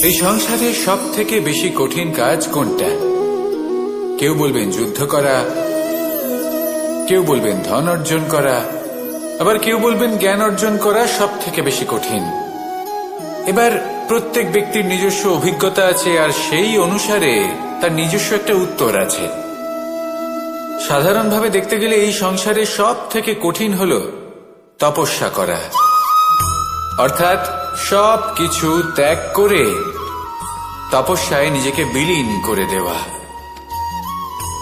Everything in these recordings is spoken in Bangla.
এই সংসারে সব থেকে বেশি কঠিন কাজ কোনটা? কেউ বলবেন যুদ্ধ করা, কেউ বলবেন ধন অর্জন করা, আবার কেউ বলবেন জ্ঞান অর্জন করা সব থেকে বেশি কঠিন। এবার প্রত্যেক ব্যক্তির নিজস্ব অভিজ্ঞতা আছে, আর সেই অনুসারে তার নিজস্ব একটা উত্তর আছে। সাধারণভাবে দেখতে গেলে এই সংসারে সব থেকে কঠিন হল তপস্যা করা, অর্থাৎ সব কিছু ত্যাগ করে তপস্যায় নিজেকে বিলীন করে দেওয়া।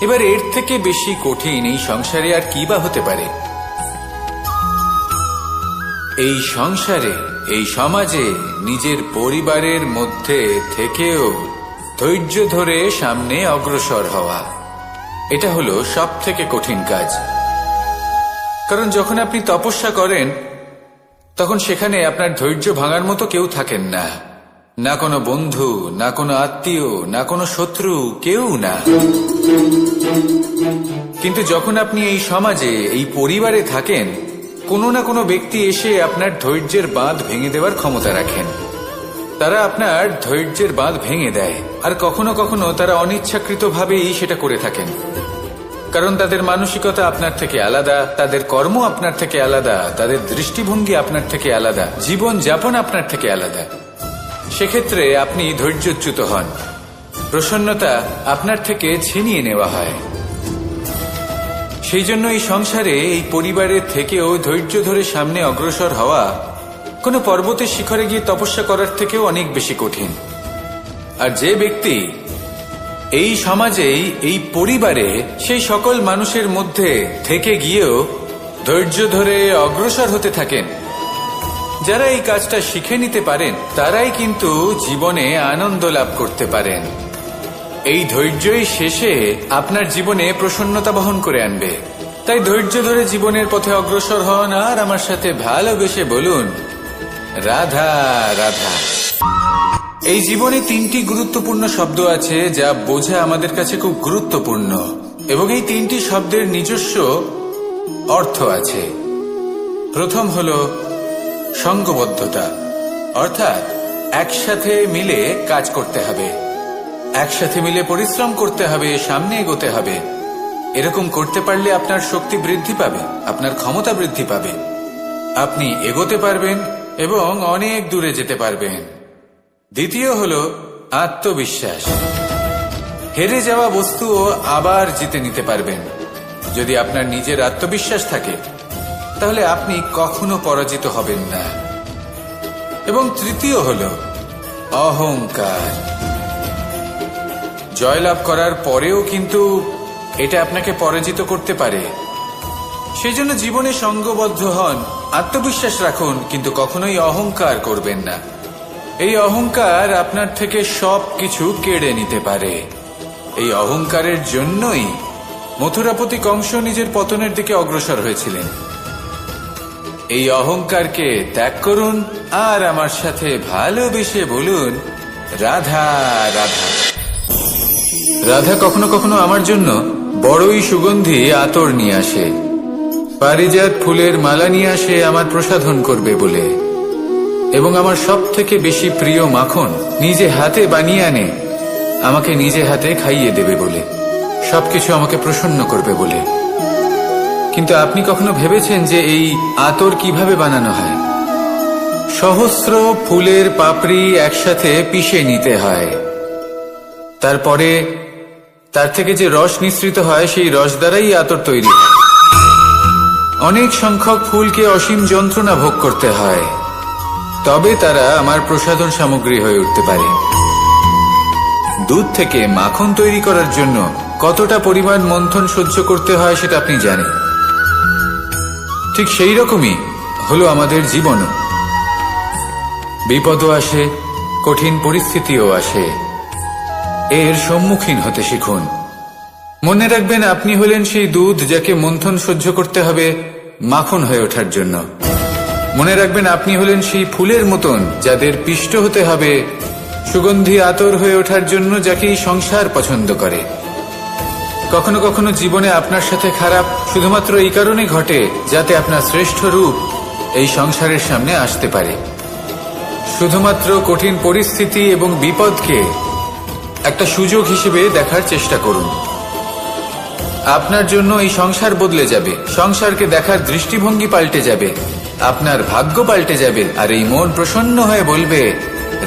এবার এর থেকে বেশি কঠিন এই সংসারে আর কি বা হতে পারে? এই সংসারে, এই সমাজে, নিজের পরিবারের মধ্যে থেকেও ধৈর্য ধরে সামনে অগ্রসর হওয়া, এটা হলো সব থেকে কঠিন কাজ। কারণ যখন আপনি তপস্যা করেন তখন সেখানে আপনার ধৈর্য ভাঙার মতো কেউ থাকেন না, না কোনো বন্ধু, না কোনো আত্মীয়, না কোনো শত্রু, কেউ না। কিন্তু যখন আপনি এই সমাজে, এই পরিবারে থাকেন, কোনো না কোনো ব্যক্তি এসে আপনার ধৈর্যের বাঁধ ভেঙে দেওয়ার ক্ষমতা রাখেন। তারা আপনার ধৈর্যের বাঁধ ভেঙে দেয়, আর কখনো কখনো তারা অনিচ্ছাকৃতভাবেই সেটা করে থাকেন। কারণ তাদের মানসিকতা আপনার থেকে আলাদা, তাদের কর্ম আপনার থেকে আলাদা, তাদের দৃষ্টিভঙ্গি আপনার থেকে আলাদা, জীবন যাপন আপনার থেকে আলাদা। সেক্ষেত্রে আপনি ধৈর্যচ্যুত হন, প্রসন্নতা আপনার থেকে ছিনিয়ে নেওয়া হয়। সেই জন্য এই সংসারে, এই পরিবারের থেকেও ধৈর্য ধরে সামনে অগ্রসর হওয়া কোনো পর্বতের শিখরে গিয়ে তপস্যা করার থেকেও অনেক বেশি কঠিন। আর যে ব্যক্তি এই সমাজেই, এই পরিবারে, সেই সকল মানুষের মধ্যে থেকে গিয়েও ধৈর্য ধরে অগ্রসর হতে থাকেন, যারা এই কাজটা শিখে নিতে পারেন, তারাই কিন্তু জীবনে আনন্দ লাভ করতে পারেন। এই ধৈর্যই শেষে আপনার জীবনে প্রসন্নতা বহন করে আনবে। তাই ধৈর্য ধরে জীবনের পথে অগ্রসর হন, আর আমার সাথে ভালোবেসে বলুন, রাধা রাধা। এই জীবনে তিনটি গুরুত্বপূর্ণ শব্দ আছে যা বোঝা আমাদের কাছে খুব গুরুত্বপূর্ণ, এবং এই তিনটি শব্দের নিজস্ব অর্থ আছে। প্রথম হল সঙ্গবদ্ধতা, অর্থাৎ একসাথে মিলে কাজ করতে হবে, একসাথে মিলে পরিশ্রম করতে হবে, সামনে এগোতে হবে। এরকম করতে পারলে আপনার শক্তি বৃদ্ধি পাবে, আপনার ক্ষমতা বৃদ্ধি পাবে, আপনি এগোতে পারবেন এবং অনেক দূরে যেতে পারবেন। দ্বিতীয় হল আত্মবিশ্বাস। হেরে যাওয়া বস্তুও আবার জিতে নিতে পারবেন। যদি আপনার নিজের আত্মবিশ্বাস থাকে তাহলে আপনি কখনো পরাজিত হবেন না। এবং তৃতীয় হল অহংকার। জয়লাভ করার পরেও কিন্তু এটা আপনাকে পরাজিত করতে পারে। সেই জন্য জীবনে সঙ্গবদ্ধ হন, আত্মবিশ্বাস রাখুন, কিন্তু কখনোই অহংকার করবেন না। এই অহংকার আপনার থেকে সব কিছু কেড়ে নিতে পারে। এই অহংকারের জন্যই মথুরাপতি কংস নিজের পতনের দিকে অগ্রসর হয়েছিলেন। এই অহংকারকে ত্যাগ করুন, আর আমার সাথে ভালোবেসে বলুন, রাধা রাধা। রাধা কখনো কখনো আমার জন্য বড়ই সুগন্ধি আতর নিয়ে আসে, পারিজাত ফুলের মালা নিয়ে আসে আমার প্রসাধন করবে বলে, এবং আমার সব থেকে বেশি প্রিয় মাখন নিজে হাতে বানিয়ে আনে আমাকে নিজে হাতে খাইয়ে দেবে বলে, সবকিছু আমাকে প্রসন্ন করবে বলে। কিন্তু আপনি কখনো ভেবেছেন যে এই আতর কিভাবে বানানো হয়? সহস্র ফুলের পাপড়ি একসাথে পিষে নিতে হয়, তারপরে তার থেকে যে রস নিঃসৃত হয় সেই রস দ্বারাই আতর তৈরি হয়। অনেক সংখ্যক ফুলকে অসীম যন্ত্রণা ভোগ করতে হয়, তবে তারা আমার প্রসাধন সামগ্রী হয়ে উঠতে পারে। দুধ থেকে মাখন তৈরি করার জন্য কতটা পরিমাণ মন্থন সহ্য করতে হয় সেটা আপনি জানেন। ঠিক সেই রকমই হলো আমাদের জীবনও। বিপদও আসে, কঠিন পরিস্থিতিও আসে, এর সম্মুখীন হতে শিখুন। মনে রাখবেন, আপনি হলেন সেই দুধ যাকে মন্থন সহ্য করতে হবে মাখন হয়ে ওঠার জন্য। মনে রাখবেন, আপনি হলেন সেই ফুলের মতন যাদের পিষ্ট হতে হবে সুগন্ধি আতর হয়ে ওঠার জন্য, যাকে এই সংসার পছন্দ করে। কখনো কখনো জীবনে আপনার সাথে খারাপ শুধুমাত্র এই কারণে ঘটে যাতে আপনার শ্রেষ্ঠ রূপ এই সংসারের সামনে আসতে পারে। শুধুমাত্র কঠিন পরিস্থিতি এবং বিপদকে একটা সুযোগ হিসেবে দেখার চেষ্টা করুন। আপনার জন্য এই সংসার বদলে যাবে, সংসারকে দেখার দৃষ্টিভঙ্গি পাল্টে যাবে, আপনার ভাগ্য পাল্টে যাবে, আর এই মন প্রসন্ন হয়ে বলবে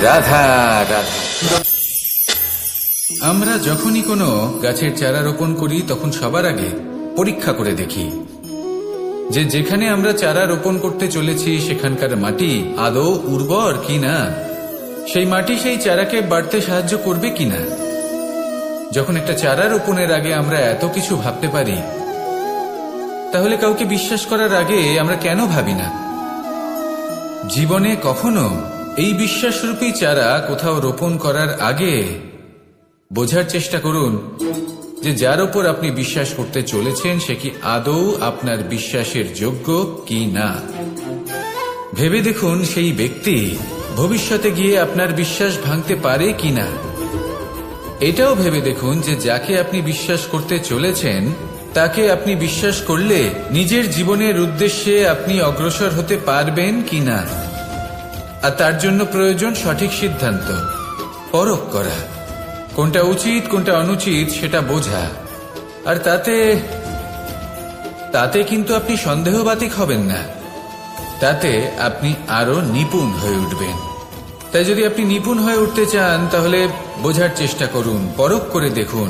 রাধা রাধা। আমরা যখনই কোনো গাছের চারা রোপণ করি তখন সবার আগে পরীক্ষা করে দেখি যে যেখানে আমরা চারা রোপণ করতে চলেছি সেখানকার মাটি আদৌ উর্বর কিনা, সেই মাটি সেই চারাকে বাড়তে সাহায্য করবে কিনা। যখন একটা চারা রোপণের আগে আমরা এত কিছু ভাবতে পারি, তাহলে কাউকে বিশ্বাস করার আগে আমরা কেন ভাবি না? জীবনে কখনো এই বিশ্বাসরূপী চারা কোথাও রোপণ করার আগে বোঝার চেষ্টা করুন যে যার উপর আপনি বিশ্বাস করতে চলেছেন সে কি আদৌ আপনার বিশ্বাসের যোগ্য কি না। ভেবে দেখুন সেই ব্যক্তি ভবিষ্যতে গিয়ে আপনার বিশ্বাস ভাঙতে পারে কিনা। এটাও ভেবে দেখুন যে যাকে আপনি বিশ্বাস করতে চলেছেন তাকে আপনি বিশ্বাস করলে নিজের জীবনের উদ্দেশ্যে আপনি অগ্রসর হতে পারবেন কিনা। আর তার জন্য প্রয়োজন সঠিক সিদ্ধান্ত, পরখ করা, কোনটা উচিত কোনটা অনুচিত সেটা বোঝা। আর তাতে কিন্তু আপনি সন্দেহবাতিক হবেন না, তাতে আপনি আরো নিপুণ হয়ে উঠবেন। তাই যদি আপনি নিপুণ হয়ে উঠতে চান তাহলে বোঝার চেষ্টা করুন, পরখ করে দেখুন,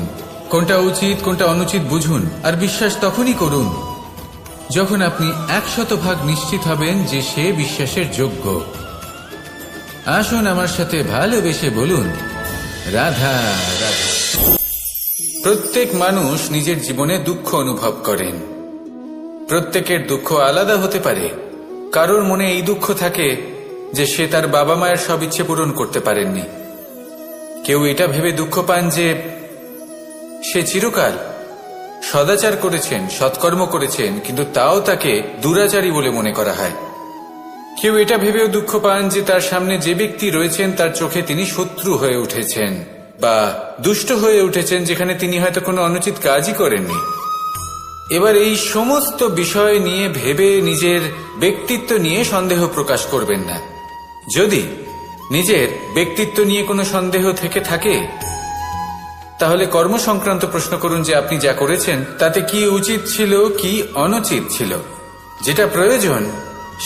কোনটা উচিত কোনটা অনুচিত বুঝুন। আর বিশ্বাস তখনই করুন যখন আপনি 100% নিশ্চিত হবেন যে সে বিশ্বাসের যোগ্য। আসুন আমার সাথে ভালোবেসে বলুন রাধা রাধা। প্রত্যেক মানুষ নিজের জীবনে দুঃখ অনুভব করেন। প্রত্যেকের দুঃখ আলাদা হতে পারে। কারোর মনে এই দুঃখ থাকে যে সে তার বাবা মায়ের সব ইচ্ছে পূরণ করতে পারেননি। কেউ এটা ভেবে দুঃখ পান যে সে চিরকাল সদাচার করেছেন, সৎকর্ম করেছেন, কিন্তু তাও তাকে দুরাচারী বলে মনে করা হয়। কেউ এটা ভেবেও দুঃখ পান যে তার সামনে যে ব্যক্তি রয়েছেন তার চোখে তিনি শত্রু হয়ে উঠেছেন বা দুষ্ট হয়ে উঠেছেন, যেখানে তিনি হয়তো কোনো অনুচিত কাজই করেননি। এবার এই সমস্ত বিষয় নিয়ে ভেবে নিজের ব্যক্তিত্ব নিয়ে সন্দেহ প্রকাশ করবেন না। যদি নিজের ব্যক্তিত্ব নিয়ে কোনো সন্দেহ থেকে থাকে তাহলে কর্ম সংক্রান্ত প্রশ্ন করুন যে আপনি যা করেছেন তাতে কি উচিত ছিল কি অনুচিত ছিল। যেটা প্রয়োজন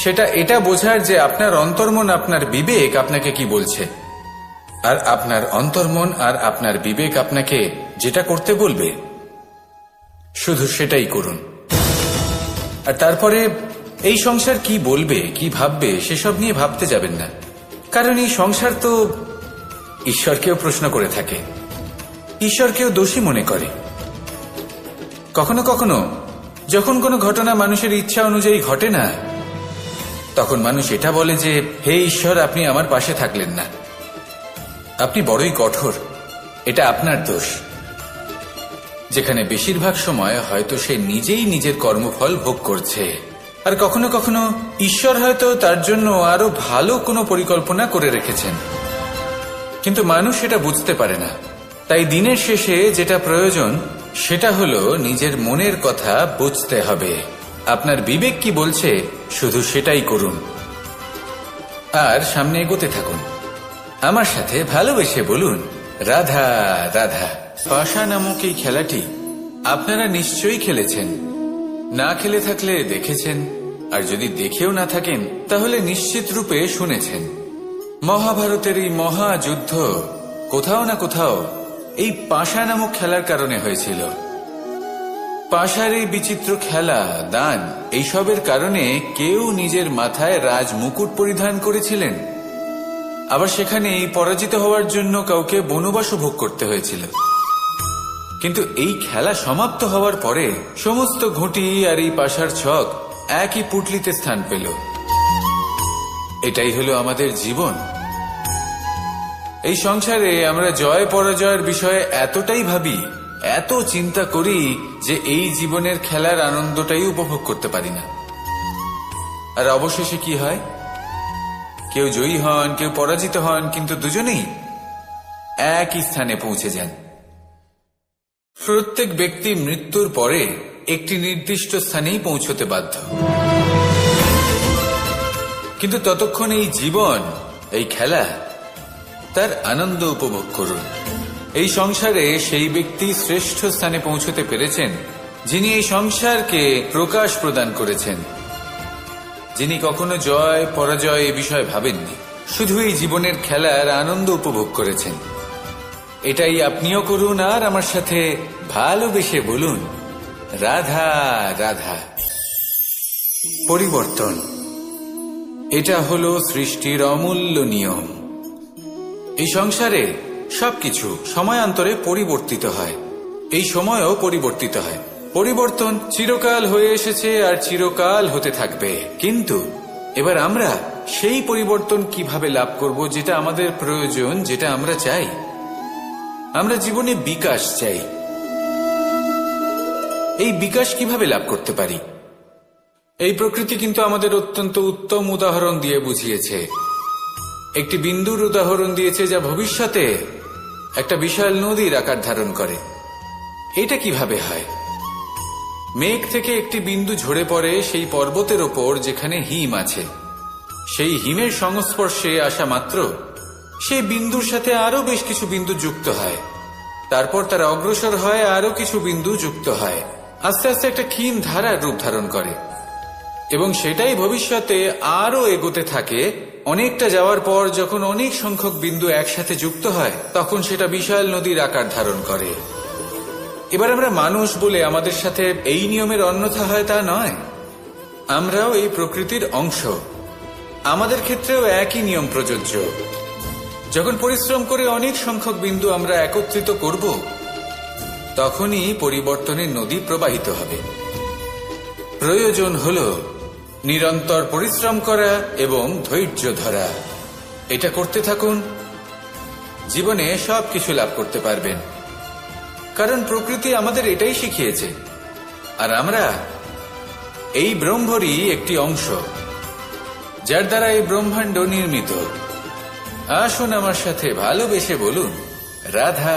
সেটা এটা বোঝার যে আপনার অন্তর্মন, আপনার বিবেক আপনাকে কি বলছে, আর আপনার অন্তর্মন আর আপনার বিবেক আপনাকে যেটা করতে বলবে শুধু সেটাই করুন। আর তারপরে এই সংসার কি বলবে কি ভাববে সেসব নিয়ে ভাবতে যাবেন না, কারণ এই সংসার তো ঈশ্বরকেও প্রশ্ন করে থাকে, ঈশ্বরকেও দোষী মনে করে। কখনো কখনো যখন কোনো ঘটনা মানুষের ইচ্ছা অনুযায়ী ঘটে না, তখন মানুষ এটা বলে যে হে ঈশ্বর, আপনি আমার পাশে থাকলেন না, আপনি বড়ই কঠোর, এটা আপনার দোষ। যেখানে বেশিরভাগ সময় হয়তো সে নিজেই নিজের কর্মফল ভোগ করছে। আর কখনো কখনো ঈশ্বর হয়তো তার জন্য আরো ভালো কোনো পরিকল্পনা করে রেখেছেন, কিন্তু মানুষ এটা বুঝতে পারে না। তাই দিনের শেষে যেটা প্রয়োজন সেটা হলো নিজের মনের কথা বুঝতে হবে। আপনার বিবেক কি বলছে শুধু সেটাই করুন আর সামনে এগোতে থাকুন। আমার সাথে ভালোবেসে বলুন রাধা রাধা। পাশা নামক এই খেলাটি আপনারা নিশ্চয়ই খেলেছেন, না খেলে থাকলে দেখেছেন, আর যদি দেখেও না থাকেন তাহলে নিশ্চিত রূপে শুনেছেন। মহাভারতের এই মহাযুদ্ধ কোথাও না কোথাও এই পাশা নামক খেলার কারণে হয়েছিল। পাশার এই বিচিত্র খেলা, দান, এইসবের কারণে কেউ নিজের মাথায় রাজ মুকুট পরিধান করেছিলেন, আবার সেখানে পরাজিত হওয়ার জন্য কাউকে বনবাস ভোগ করতে হয়েছিল। কিন্তু এই খেলা সমাপ্ত হওয়ার পরে সমস্ত ঘুঁটি আর এই পাশার ছক একই পুটলিতে স্থান পেল। এটাই হলো আমাদের জীবন। এই সংসারে আমরা জয় পরাজয়ের বিষয়ে এতটাই ভাবি, এত চিন্তা করি যে এই জীবনের খেলার আনন্দটাই উপভোগ করতে পারি না। আর অবশেষে কি হয়? কেউ জয়ী হন, কেউ পরাজিত হন, কিন্তু দুজনেই একই স্থানে পৌঁছে যান। প্রত্যেক ব্যক্তি মৃত্যুর পরে একটি নির্দিষ্ট স্থানেই পৌঁছতে বাধ্য, কিন্তু ততক্ষণ এই জীবন এই খেলা, তার আনন্দ উপভোগ করুন। এই সংসারে সেই ব্যক্তি শ্রেষ্ঠ স্থানে পৌঁছতে পেরেছেন যিনি এই সংসারকে প্রকাশ প্রদান করেছেন, যিনি কখনো জয় পরাজয় এ বিষয়ে ভাবেননি, শুধু এই জীবনের খেলার আনন্দ উপভোগ করেছেন। এটাই আপনিও করুন আর আমার সাথে ভালোবেসে বলুন, রাধা রাধা। পরিবর্তন, এটা হলো সৃষ্টির অমূল্য নিয়ম। এই সংসারে সবকিছু সময়ান্তরে পরিবর্তিত হয়, এই সময়ও পরিবর্তিত হয়। পরিবর্তন চিরকাল হয়ে এসেছে আর চিরকাল হতে থাকবে, কিন্তু এবার আমরা সেই পরিবর্তন কিভাবে লাভ করব যেটা আমাদের প্রয়োজন, যেটা আমরা চাই। আমরা জীবনে বিকাশ চাই। এই বিকাশ কিভাবে লাভ করতে পারি? এই প্রকৃতি কিন্তু আমাদের অত্যন্ত উত্তম উদাহরণ দিয়ে বুঝিয়েছে। একটি বিন্দুর উদাহরণ দিয়েছে যা ভবিষ্যতে একটা বিশাল নদীর আকার ধারণ করে। এটা কিভাবে হয়? মেঘ থেকে একটি বিন্দু ঝরে পড়ে সেই পর্বতের ওপর যেখানে হিম আছে। সেই হিমের সংস্পর্শে আসা মাত্র সেই বিন্দুর সাথে আরো বেশ কিছু বিন্দু যুক্ত হয়, তারপর তারা অগ্রসর হয়, আরো কিছু বিন্দু যুক্ত হয়, আস্তে আস্তে একটা ক্ষীণ ধারার রূপ ধারণ করে এবং সেটাই ভবিষ্যতে আরো এগোতে থাকে। অনেকটা যাওয়ার পর যখন অনেক সংখ্যক বিন্দু একসাথে যুক্ত হয় তখন সেটা বিশাল নদীর আকার ধারণ করে। এবার আমরা মানুষ বলে আমাদের সাথে এই নিয়মের অন্যথা হয় তা নয়। আমরাও এই প্রকৃতির অংশ, আমাদের ক্ষেত্রেও একই নিয়ম প্রযোজ্য। যখন পরিশ্রম করে অনেক সংখ্যক বিন্দু আমরা একত্রিত করব তখনই পরিবর্তনের নদী প্রবাহিত হবে। প্রয়োজন হল নিরন্তর পরিশ্রম করা এবং ধৈর্য ধরা। এটা করতে থাকুন, জীবনে সবকিছু লাভ করতে পারবেন, কারণ প্রকৃতি আমাদের এটাই শিখিয়েছে। আর আমরা এই ব্রহ্মরই একটি অংশ, যার দ্বারা এই ব্রহ্মাণ্ড নির্মিত। আসুন আমার সাথে ভালোবেসে বলুন, রাধা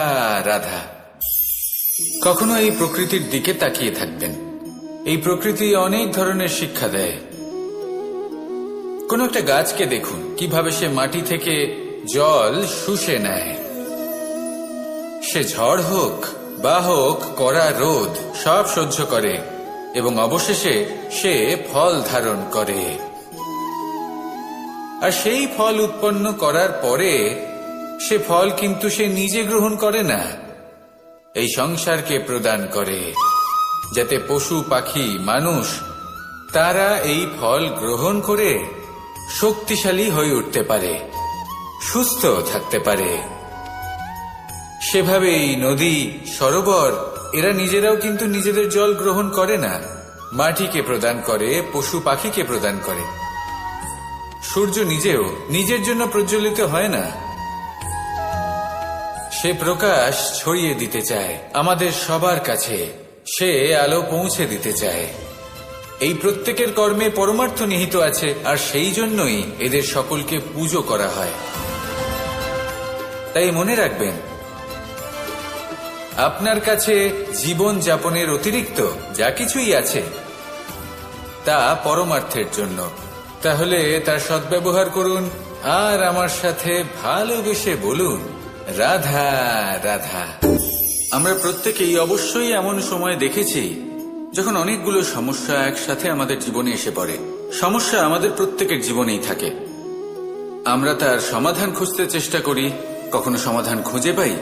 রাধা। কখনো এই প্রকৃতির দিকে তাকিয়ে থাকবেন। এই প্রকৃতি অনেক ধরনের শিক্ষা দেয়। কোন একটা গাছকে দেখুন কিভাবে সে মাটি থেকে জল শুষে নেয়। সে ঝড় হোক বা হোক কড়া রোদ সব সহ্য করে এবং অবশেষে সে ফল ধারণ করে। আর সেই ফল উৎপন্ন করার পরে সে ফল কিন্তু সে নিজে গ্রহণ করে না, এই সংসারকে প্রদান করে, যাতে পশু পাখি মানুষ তারা এই ফল গ্রহণ করে শক্তিশালী হয়ে উঠতে পারে, সুস্থ থাকতে পারে। সেভাবেই নদী, সরোবর এরা নিজেরাও কিন্তু নিজেদের জল গ্রহণ করে না, মাটিকে প্রদান করে, পশু পাখিকে প্রদান করে। সূর্য নিজেও নিজের জন্য প্রজ্বলিত হয় না, সে প্রকাশ ছড়িয়ে দিতে চায় আমাদের সবার কাছে, সে আলো পৌঁছে দিতে চায়। এই প্রত্যেকের কর্মে পরমার্থ নিহিত আছে, আর সেই জন্যই এদের সকলকে পুজো করা হয়। তাই মনে রাখবেন, আপনার কাছে জীবন যাপনের অতিরিক্ত যা কিছুই আছে তা পরমার্থের জন্য। তাহলে তার সদ্ব্যবহার করুন আর আমার সাথে ভালোবেসে বলুন, রাধা রাধা। আমরা প্রত্যেকেই অবশ্যই এমন সময় দেখেছি যখন অনেকগুলো সমস্যা একসাথে আমাদের জীবনে এসে পড়ে। সমস্যা আমাদের প্রত্যেকের জীবনেই থাকে, আমরা তার সমাধান খুঁজতে চেষ্টা করি, কখনো সমাধান খুঁজে পাই,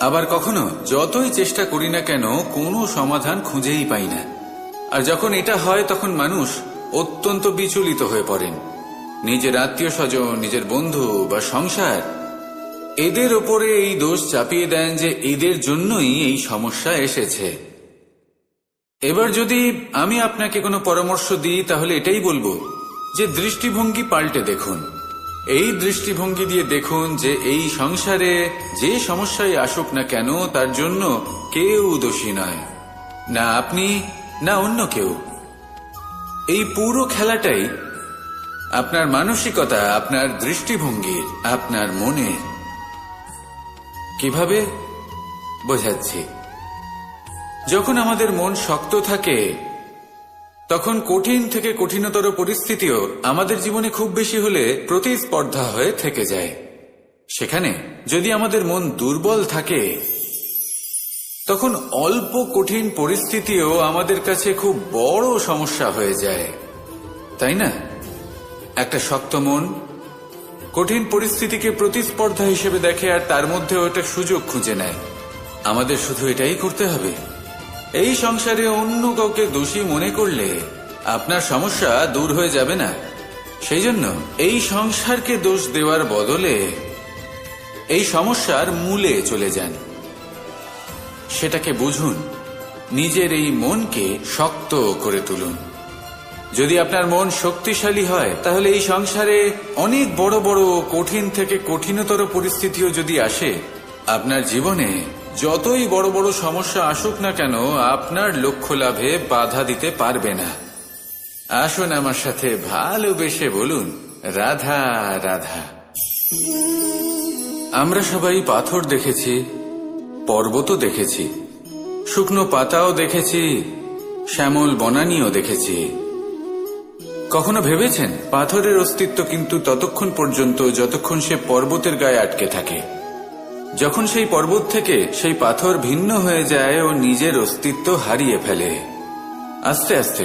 আবার কখনো যতই চেষ্টা করি না কেন কোনো সমাধান খুঁজেই পাই না। আর যখন এটা হয় তখন মানুষ অত্যন্ত বিচলিত হয়ে পড়েন। নিজের আত্মীয় স্বজন, নিজের বন্ধু বা সংসার এদের ওপরে এই দোষ চাপিয়ে দেন যে এদের জন্যই এই সমস্যা এসেছে। এবার যদি আমি আপনাকে কোনো পরামর্শ দিই তাহলে এটাই বলবো যে দৃষ্টিভঙ্গি পাল্টে দেখুন। এই দৃষ্টিভঙ্গি দিয়ে দেখুন যে এই সংসারে যে সমস্যায় আসুক না কেন তার জন্য কেউ দোষী নয়, না আপনি না অন্য কেউ। এই পুরো খেলাটাই আপনার মানসিকতা, আপনার দৃষ্টিভঙ্গির, আপনার মনের। কিভাবে বোঝাচ্ছি? যখন আমাদের মন শক্ত থাকে তখন কঠিন থেকে কঠিনতর পরিস্থিতিও আমাদের জীবনে খুব বেশি হলে প্রতিস্পর্ধা হয়ে থেকে যায়। সেখানে যদি আমাদের মন দুর্বল থাকে, তখন অল্প কঠিন পরিস্থিতিও আমাদের কাছে খুব বড় সমস্যা হয়ে যায়, তাই না? একটা শক্ত মন কঠিন পরিস্থিতিকে প্রতিস্পর্ধা হিসেবে দেখে আর তার মধ্যে ওটা সুযোগ খুঁজে নেয়। আমাদের শুধু এটাই করতে হবে। এই সংসারে অন্য কাউকে দোষী মনে করলে আপনার সমস্যা দূর হয়ে যাবে না। সেই জন্য এই সংসারকে দোষ দেওয়ার বদলে এই সমস্যার মূলে চলে যান, সেটাকে বুঝুন, নিজের এই মনকে শক্ত করে তুলুন। যদি আপনার মন শক্তিশালী হয়, তাহলে এই সংসারে অনেক বড় বড় কঠিন থেকে কঠিনতর পরিস্থিতিও যদি আসে, আপনার জীবনে যতই বড় বড় সমস্যা আসুক না কেন, আপনার লক্ষ্য লাভে বাধা দিতে পারবে না। আসুন আমার সাথে ভালোবেসে বলুন, রাধা রাধা। আমরা সবাই পাথর দেখেছি, পর্বতও দেখেছি, শুকনো পাতাও দেখেছি, শ্যামল বনানীও দেখেছি। কখনো ভেবেছেন পাথরের অস্তিত্ব কিন্তু ততক্ষণ পর্যন্ত যতক্ষণ সে পর্বতের গায়ে আটকে থাকে। যখন সেই পর্বত থেকে সেই পাথর ভিন্ন হয়ে যায় ও নিজের অস্তিত্ব হারিয়ে ফেলে। আস্তে আস্তে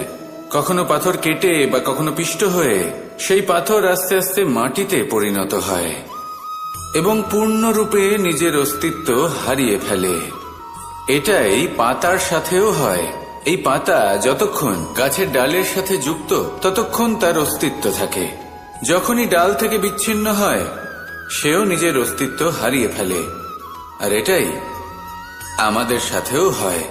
কখনো পাথর কেটে বা কখনো পিষ্ট হয়ে সেই পাথর আস্তে আস্তে মাটিতে পরিণত হয় এবং পূর্ণরূপে নিজের অস্তিত্ব হারিয়ে ফেলে। এটাই পাতার সাথেও হয়। এই পাতা যতক্ষণ গাছের ডালের সাথে যুক্ত ততক্ষণ তার অস্তিত্ব থাকে। যখনই ডাল থেকে বিচ্ছিন্ন হয়, সেও নিজের অস্তিত্ব হারিয়ে ফেলে। আর এটাই আমাদের সাথেও হয়।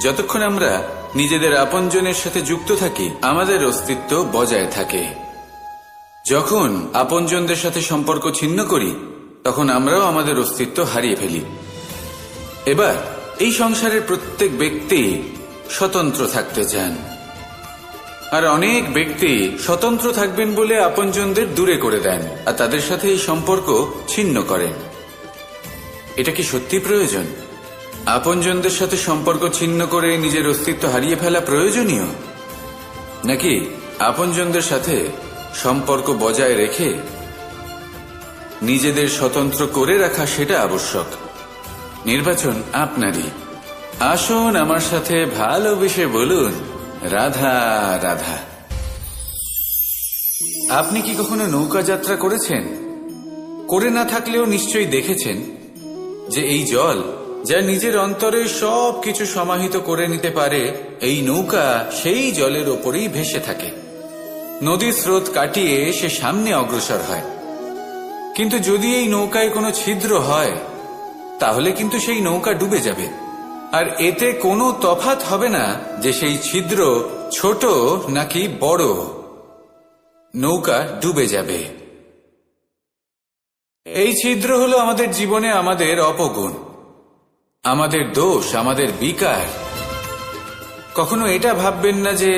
যতক্ষণ আমরা নিজেদের আপনজনের সাথে যুক্ত থাকি, আমাদের অস্তিত্ব বজায় থাকে। যখন আপনজনদের সাথে সম্পর্ক ছিন্ন করি, তখন আমরাও আমাদের অস্তিত্ব হারিয়ে ফেলি। এবার এই সংসারের প্রত্যেক ব্যক্তি স্বতন্ত্র থাকতে চান, আর অনেক ব্যক্তি স্বতন্ত্র থাকবেন বলে আপনজনদের দূরে করে দেন আর তাদের সাথে এই সম্পর্ক ছিন্ন করেন। এটা কি সত্যি প্রয়োজন? আপনজনদের সাথে সম্পর্ক ছিন্ন করে নিজের অস্তিত্ব হারিয়ে ফেলা প্রয়োজনীয়, নাকি আপনজনদের সাথে সম্পর্ক বজায় রেখে নিজেদের স্বতন্ত্র করে রাখা সেটা আবশ্যক? নির্বাচন আপনারই। আসুন আমার সাথে ভালোবেসে বলুন, রাধা রাধা। আপনি কি কখনো নৌকা যাত্রা করেছেন? করে না থাকলেও নিশ্চয়ই দেখেছেন যে এই জল যা নিজের অন্তরে সব কিছু সমাহিত করে নিতে পারে, এই নৌকা সেই জলের ওপরেই ভেসে থাকে। নদীর স্রোত কাটিয়ে সে সামনে অগ্রসর হয়। কিন্তু যদি এই নৌকায় কোনো ছিদ্র হয়, তাহলে কিন্তু সেই নৌকা ডুবে যাবে। আর এতে কোনো তফাৎ হবে না যে সেই ছিদ্র ছোট নাকি বড়, নৌকা ডুবে যাবে। এই ছিদ্র হলো আমাদের জীবনে আমাদের অপগুণ, আমাদের দোষ, আমাদের বিকার। কখনো এটা ভাববেন না যে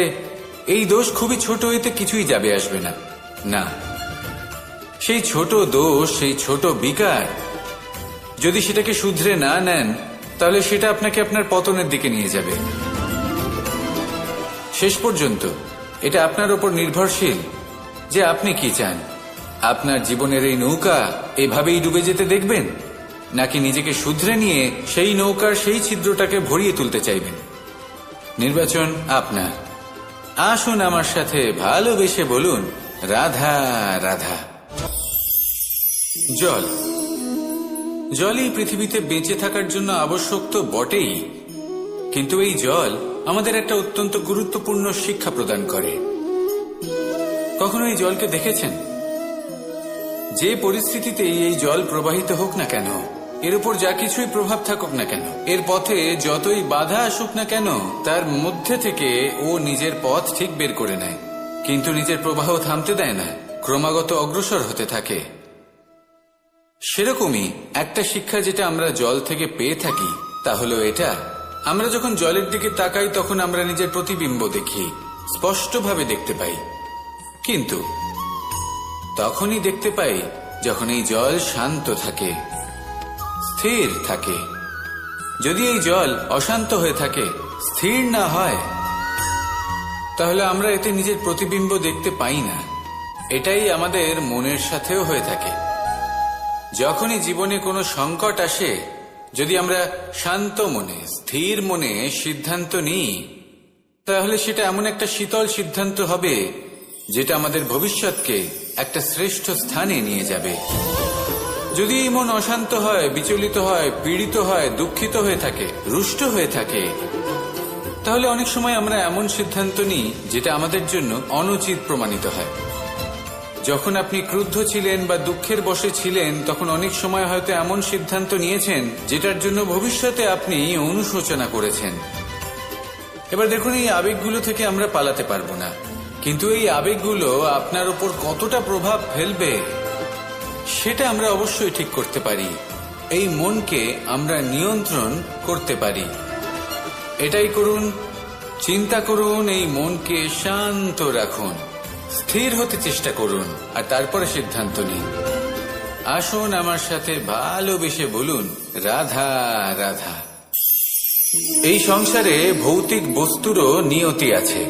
এই দোষ খুবই ছোট, এতে কিছুই যাবে আসবে না। না, সেই ছোট দোষ, সেই ছোট বিকার, যদি সেটাকে শুধরে না নেন, তাহলে সেটা আপনাকে আপনার পতনের দিকে নিয়ে যাবে। শেষ পর্যন্ত এটা আপনার উপর নির্ভরশীল যে আপনি কি চান। আপনার জীবনের এই নৌকা এভাবেই ডুবে যেতে দেখবেন, নাকি নিজেকে শুধরে নিয়ে সেই নৌকার সেই ছিদ্রটাকে ভরিয়ে তুলতে চাইবেন? নির্বাচন আপনার। আসুন আমার সাথে ভালোবেসে বলুন, রাধা রাধা। জল, জলই পৃথিবীতে বেঁচে থাকার জন্য আবশ্যক তো বটেই, কিন্তু এই জল আমাদের একটা অত্যন্ত গুরুত্বপূর্ণ শিক্ষা প্রদান করে। কখনো এই জলকে দেখেছেন? যে পরিস্থিতিতেই এই জল প্রবাহিত হোক না কেন, এর উপর যা কিছুই প্রভাব থাকুক না কেন, এর পথে যতই বাধা আসুক না কেন, তার মধ্যে থেকে ও নিজের পথ ঠিক বের করে নেয়, কিন্তু নিজের প্রবাহ থামতে দেয় না, ক্রমাগত অগ্রসর হতে থাকে। সেরকমই একটা শিক্ষা যেটা আমরা জল থেকে পেয়ে থাকি, তা হলো এটা: আমরা যখন জলের দিকে তাকাই তখন আমরা নিজের প্রতিবিম্ব দেখি, স্পষ্টভাবে দেখতে পাই। কিন্তু তখনই দেখতে পাই যখন এই জল শান্ত থাকে, স্থির থাকে। যদি এই জল অশান্ত হয়ে থাকে, স্থির না হয়, তাহলে আমরা এতে নিজের প্রতিবিম্ব দেখতে পাই না। এটাই আমাদের মনের সাথেও হয়ে থাকে। যখনই জীবনে কোনো সংকট আসে, যদি আমরা শান্ত মনে, স্থির মনে সিদ্ধান্ত নিই, তাহলে সেটা এমন একটা শীতল সিদ্ধান্ত হবে যেটা আমাদের ভবিষ্যৎকে একটা শ্রেষ্ঠ স্থানে নিয়ে যাবে। যদি এই মন অশান্ত হয়, বিচলিত হয়, পীড়িত হয়, দুঃখিত হয়ে থাকে, রুষ্ট হয়ে থাকে, তাহলে অনেক সময় আমরা এমন সিদ্ধান্ত নিই যেটা আমাদের জন্য অনুচিত প্রমাণিত হয়। যখন আপনি ক্রুদ্ধ ছিলেন বা দুঃখের বশে ছিলেন, তখন অনেক সময় হয়তো এমন সিদ্ধান্ত নিয়েছেন যেটার জন্য ভবিষ্যতে আপনি অনুশোচনা করেছেন। এবার দেখুন, এই আবেগগুলো থেকে আমরা পালাতে পারবো না, কিন্তু এই আবেগগুলো আপনার উপর কতটা প্রভাব ফেলবে সেটা আমরা অবশ্যই ঠিক করতে পারি। এই মনকে আমরা নিয়ন্ত্রণ করতে পারি। এটাই করুন, চিন্তা করুন, এই মনকে শান্ত রাখুন, স্থির হতে চেষ্টা করুন, আর তারপরে সিদ্ধান্ত নিন। আসুন আমার সাথে ভালোবেসে বলুন, রাধা রাধা। এই সংসারে ভৌতিক বস্তুরও নিয়তি আছে।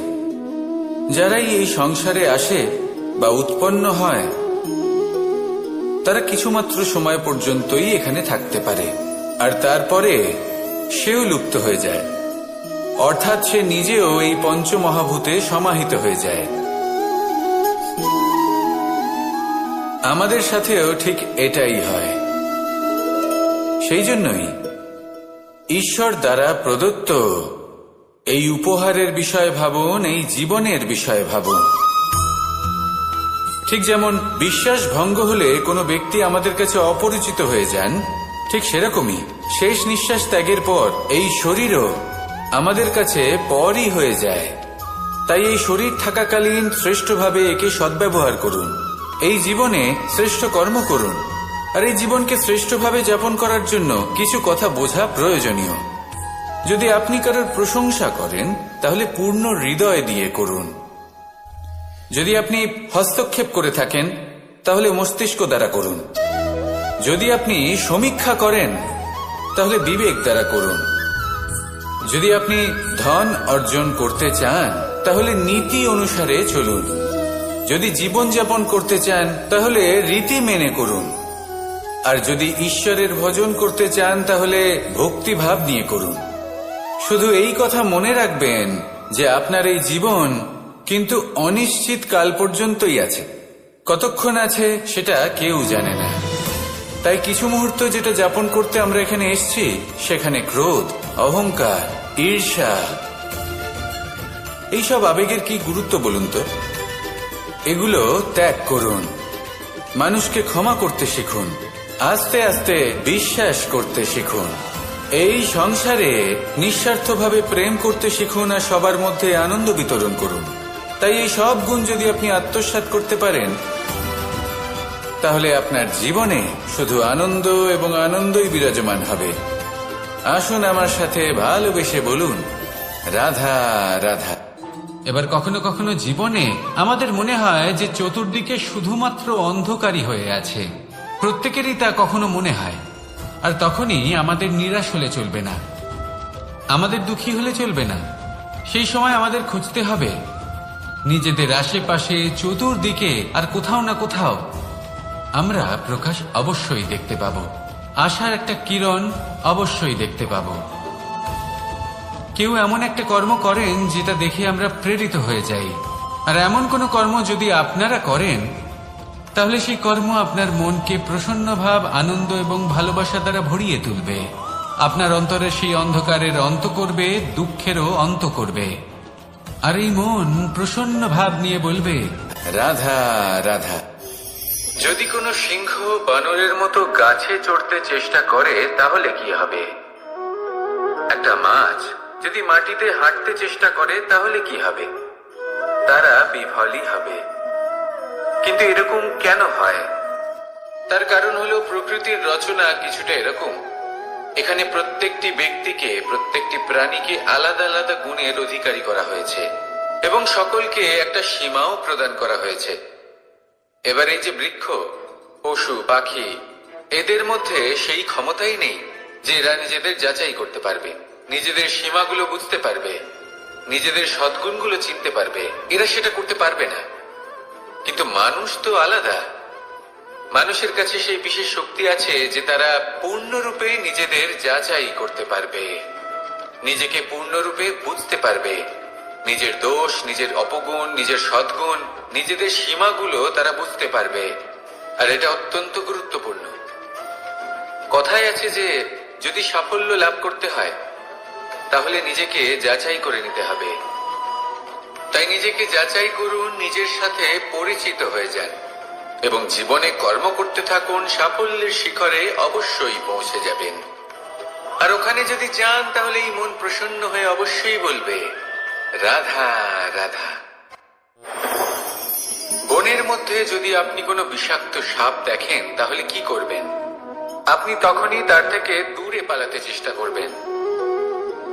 যারাই এই সংসারে আসে বা উৎপন্ন হয়, তারা কিছুমাত্র সময় পর্যন্তই এখানে থাকতে পারে, আর তারপরে সেও লুপ্ত হয়ে যায়, অর্থাৎ সে নিজেও এই পঞ্চমহাভূতে সমাহিত হয়ে যায়। আমাদের সাথেও ঠিক এটাই হয়। সেই জন্যই ঈশ্বর দ্বারা প্রদত্ত এই উপহারের বিষয়ে ভাবুন, এই জীবনের বিষয়ে ভাবুন। ঠিক যেমন বিশ্বাস ভঙ্গ হলে কোনো ব্যক্তি আমাদের কাছে অপরিচিত হয়ে যান, ঠিক সেরকমই শেষ নিঃশ্বাস ত্যাগের পর এই শরীরও আমাদের কাছে পরই হয়ে যায়। তাই এই শরীর থাকাকালীন শ্রেষ্ঠভাবে একে সদ্ব্যবহার করুন, এই জীবনে শ্রেষ্ঠ কর্ম করুন। আর এই জীবনকে শ্রেষ্ঠভাবে যাপন করার জন্য কিছু কথা বোঝা প্রয়োজনীয়। যদি আপনি কারোর প্রশংসা করেন, তাহলে পূর্ণ হৃদয় দিয়ে করুন। যদি আপনি হস্তক্ষেপ করে থাকেন, তাহলে মস্তিষ্ক দ্বারা করুন। যদি আপনি সমীক্ষা করেন, তাহলে বিবেক দ্বারা করুন। যদি আপনি ধন অর্জন করতে চান, তাহলে নীতি অনুসারে চলুন। যদি জীবনযাপন করতে চান, তাহলে রীতি মেনে করুন। আর যদি ঈশ্বরের ভজন করতে চান, তাহলে ভক্তিভাব নিয়ে করুন। শুধু এই কথা মনে রাখবেন যে আপনার এই জীবন কিন্তু অনিশ্চিত কাল পর্যন্তই আছে। কতক্ষণ আছে সেটা কেউ জানে না। তাই কিছু মুহূর্ত যেটা যাপন করতে আমরা এখানে এসেছি, সেখানে ক্রোধ, অহংকার, ঈর্ষা, এইসব আবেগের কি গুরুত্ব বলুন তো? এগুলো ত্যাগ করুন। মানুষকে ক্ষমা করতে শিখুন, আস্তে আস্তে বিশ্বাস করতে শিখুন। এই সংসারে নিঃস্বার্থভাবে প্রেম করতে শিখুন, আর সবার মধ্যে আনন্দ বিতরণ করুন। তাই এই সব গুণ যদি আপনি আত্মসাৎ করতে পারেন, তাহলে আপনার জীবনে শুধু আনন্দ এবং আনন্দই বিরাজমান হবে। আসুন আমার সাথে ভালোবেসে বলুন, রাধা রাধা। এবার কখনো কখনো জীবনে আমাদের মনে হয় যে চতুর্দিকে শুধুমাত্র অন্ধকারই হয়ে আছে। প্রত্যেকেরই তা কখনো মনে হয়। আর তখনই আমাদের নিরাশ হলে চলবে না, আমাদের দুঃখী হলে চলবে না। সেই সময় আমাদের খুঁজতে হবে নিজেদের আশেপাশে, চতুর্দিকে, আর কোথাও না কোথাও আমরা প্রকাশ অবশ্যই দেখতে পাব, আশার একটা কিরণ অবশ্যই দেখতে পাব। কেউ এমন একটা কর্ম করেন যেটা দেখে আমরা প্রেরিত হয়ে যাই। আর এমন কোনো কর্ম যদি আপনারা করেন, তাহলে সেই কর্ম আপনার মনকে প্রসন্ন ভাব, আনন্দ এবং ভালোবাসা দ্বারা ভরিয়ে তুলবে। আপনার অন্তরের সেই অন্ধকারের অন্ত করবে, দুঃখেরও অন্ত করবে। আর এই মন প্রসন্ন ভাব নিয়ে বলবে, রাধা রাধা। যদি কোনো সিংহ বানরের মতো গাছে চড়তে চেষ্টা করে, তাহলে কি হবে? একটা মাছ যদি মাটিতে হাঁটতে চেষ্টা করে, তাহলে কি হবে? তারা বিফলই হবে। কিন্তু এরকম কেন হয়? তার কারণ হলো প্রকৃতির রচনা কিছুটা এরকম। এখানে প্রত্যেকটি ব্যক্তিকে, প্রত্যেকটি প্রাণীকে আলাদা আলাদা গুণের অধিকারী করা হয়েছে এবং সকলকে একটা সীমাও প্রদান করা হয়েছে। এবার এই যে বৃক্ষ, পশু, পাখি, এদের মধ্যে সেই ক্ষমতাই নেই যে এরা নিজেদের যাচাই করতে পারবে, নিজেদের সীমাগুলো বুঝতে পারবে। নিজেদের সদ্গুণগুলো চিনতে পারবে, এরা সেটা করতে পারবে না। কিন্তু মানুষ তো আলাদা। মানুষের কাছে সেই বিশেষ শক্তি আছে যে তারা পূর্ণরূপে নিজেদের যাচাই করতে পারবে, নিজেকে পূর্ণরূপে বুঝতে পারবে, নিজের দোষ, নিজের অপগুণ, নিজের সদ্গুণ, নিজেদের সীমাগুলো তারা বুঝতে পারবে। আর এটা অত্যন্ত গুরুত্বপূর্ণ। কথায় আছে যে যদি সাফল্য লাভ করতে হয় তাহলে নিজেকে যাচাই করে নিতে হবে। তাই নিজেকে যাচাই করুন, নিজের সাথে পরিচিত হয়ে যান এবং জীবনে কর্ম করতে থাকুন। সাফল্যের শিখরে অবশ্যই পৌঁছে যাবেন। আর ওখানে যদি যান তাহলে এই মন প্রসন্ন হয়ে অবশ্যই বলবে, রাধা রাধা। বনের মধ্যে যদি আপনি কোনো বিষাক্ত সাপ দেখেন তাহলে কি করবেন? আপনি তখনই তার থেকে দূরে পালাতে চেষ্টা করবেন।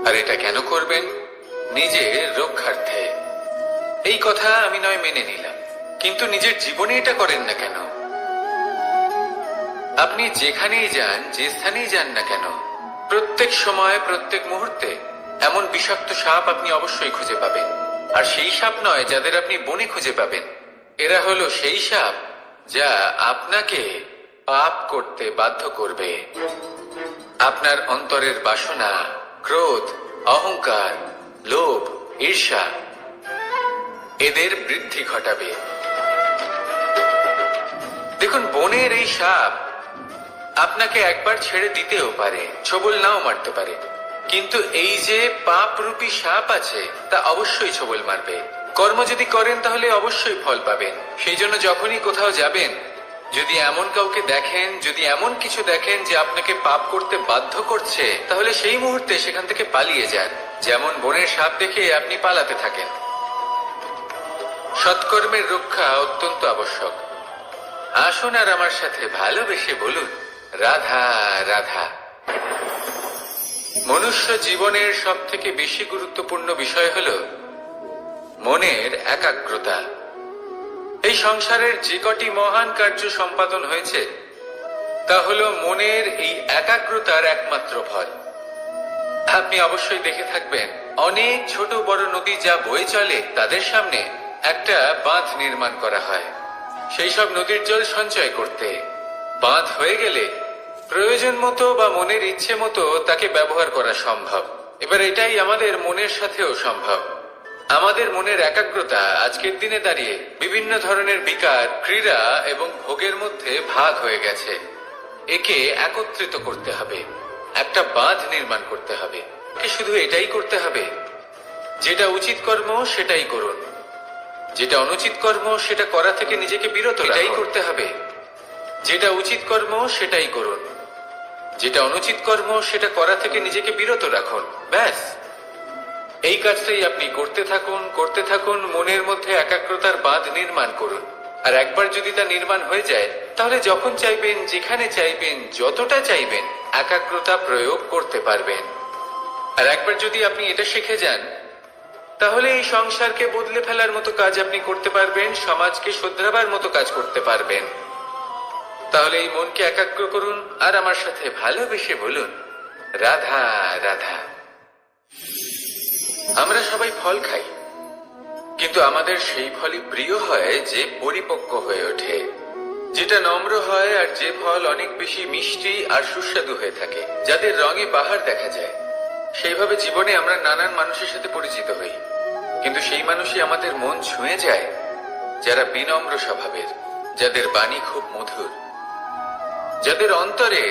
আর এটা কেন করবেন? নিজের রক্ষার্থে। এই কথা আমি নয় মেনে নিলাম, কিন্তু নিজের জীবনে এটা করেন না কেন? আপনি যেখানেই যান, যে স্থানেই যান না কেন, প্রত্যেক সময়, প্রত্যেক মুহূর্তে এমন বিষাক্ত সাপ আপনি অবশ্যই খুঁজে পাবেন। আর সেই সাপ নয় যাদের আপনি বনে খুঁজে পাবেন, এরা হলো সেই সাপ যা আপনাকে পাপ করতে বাধ্য করবে। আপনার অন্তরের বাসনা, ক্রোধ, অহংকার, লোভ, ঈর্ষা এদের বৃদ্ধি ঘটাবে। দেখুন, বনের এই সাপ আপনাকে একবার ছেড়ে দিতেও পারে, ছোবল নাও মারতে পারে, কিন্তু এই যে পাপরূপী সাপ আছে তা অবশ্যই ছোবল মারবে। কর্ম যদি করেন তাহলে অবশ্যই ফল পাবেন। সেই জন্য যখনই কোথাও যাবেন, যদি এমন কাউকে দেখেন, যদি এমন কিছু দেখেন যে আপনাকে পাপ করতে বাধ্য করছে, তাহলে সেই মুহূর্তে সেখান থেকে পালিয়ে যান। যেমন বনের সাপ দেখে আপনি পালাতে থাকেন। সৎকর্মের রক্ষা অত্যন্ত আবশ্যক। আসুন আর আমার সাথে ভালোবেসে বলুন, রাধা রাধা। মনুষ্য জীবনের সব থেকে বেশি গুরুত্বপূর্ণ বিষয় হল মনের একাগ্রতা। এই সংসারের যে কটি মহান কার্য সম্পাদন হয়েছে তা হল মনের এই একাগ্রতার একমাত্র ফল। আপনি অবশ্যই দেখে থাকবেন, অনেক ছোট বড় নদী যা বয়ে চলে তাদের সামনে একটা বাঁধ নির্মাণ করা হয় সেই সব নদীর জল সঞ্চয় করতে। বাঁধ হয়ে গেলে প্রয়োজন মতো বা মনের ইচ্ছে মতো তাকে ব্যবহার করা সম্ভব। এবার এটাই আমাদের মনের সাথেও সম্ভব। আমাদের মনের একাগ্রতা আজকের দিনে দাঁড়িয়ে বিভিন্ন ধরনের বিকার, ক্রীড়া এবং ভোগের মধ্যে ভাগ হয়ে গেছে। একে একত্রিত করতে হবে, একটা বাঁধ নির্মাণ করতে হবে। শুধু এটাই করতে হবে, যেটা উচিত কর্ম সেটাই করুন, যেটা অনুচিত কর্ম সেটা করা থেকে নিজেকে বিরত এটাই করতে হবে। যেটা উচিত কর্ম সেটাই করুন, যেটা অনুচিত কর্ম সেটা করা থেকে নিজেকে বিরত রাখুন। ব্যাস, এই কাজটাই আপনি করতে থাকুন, করতে থাকুন। মনের মধ্যে একাগ্রতার বাঁধ নির্মাণ করুন। আর একবার যদি তা নির্মাণ হয়ে যায় তাহলে যখন চাইবেন, যেখানে চাইবেন, যতটা চাইবেন একাগ্রতা প্রয়োগ করতে পারবেন। আর একবার যদি আপনি এটা শিখে যান তাহলে এই সংসারকে বদলে ফেলার মতো কাজ আপনি করতে পারবেন, সমাজকে শুধরাবার মতো কাজ করতে পারবেন। তাহলে এই মনকে একাগ্র করুন আর আমার সাথে ভালোবেসে বলুন, রাধা রাধা। আমরা সবাই ফল খাই, কিন্তু আমাদের সেই ফলই প্রিয় হয় যে পরিপক্ক হয়ে ওঠে, যেটা নম্র হয়, আর যে ফল অনেক বেশি মিষ্টি আর সুস্বাদু হয়ে থাকে, যাদের রঙে বাহার দেখা যায়। সেইভাবে জীবনে আমরা নানান মানুষের সাথে পরিচিত হই, কিন্তু সেই মানুষই আমাদের মন ছুঁয়ে যায় যারা বিনম্র স্বভাবের, যাদের বাণী খুব মধুর, যাদের অন্তরে